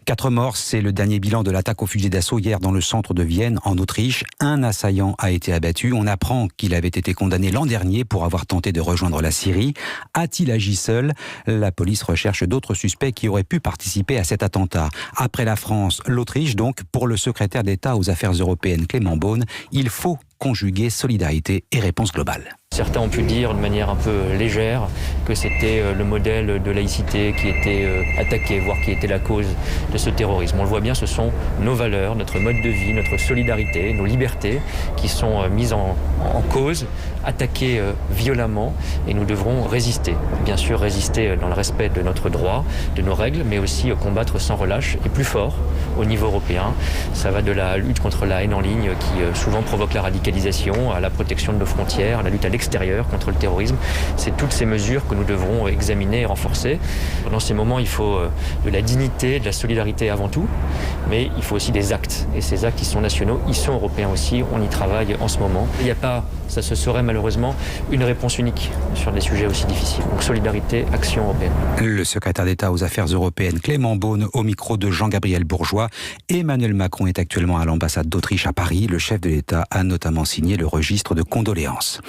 4 morts, c'est le dernier bilan de l'attaque au fusil d'assaut hier dans le centre de Vienne, en Autriche. Un assaillant a été abattu. On apprend qu'il avait été condamné l'an dernier pour avoir tenté de rejoindre la Syrie. A-t-il agi seul ? La police recherche d'autres suspects qui auraient pu participer à cet attentat. Après la France, l'Autriche, donc, pour le secrétaire d'État aux Affaires européennes Clément Beaune, il faut conjuguer solidarité et réponse globale. Certains ont pu dire de manière un peu légère que c'était le modèle de laïcité qui était attaqué, voire qui était la cause de ce terrorisme. On le voit bien, ce sont nos valeurs, notre mode de vie, notre solidarité, nos libertés qui sont mises en cause, attaquées violemment, et nous devrons résister. Bien sûr, résister dans le respect de notre droit, de nos règles, mais aussi combattre sans relâche et plus fort au niveau européen. Ça va de la lutte contre la haine en ligne qui souvent provoque la radicalisation, à la protection de nos frontières, à la lutte à l'extérieur contre le terrorisme. C'est toutes ces mesures que nous devrons examiner et renforcer. Dans ces moments, il faut de la dignité, de la solidarité avant tout, mais il faut aussi des actes. Et ces actes, ils sont nationaux, ils sont européens aussi. On y travaille en ce moment. Il n'y a pas, ça se serait malheureusement, une réponse unique sur des sujets aussi difficiles. Donc solidarité, action européenne. Le secrétaire d'État aux Affaires européennes Clément Beaune au micro de Jean-Gabriel Bourgeois. Emmanuel Macron est actuellement à l'ambassade d'Autriche à Paris. Le chef de l'État a notamment signé le registre de condoléances.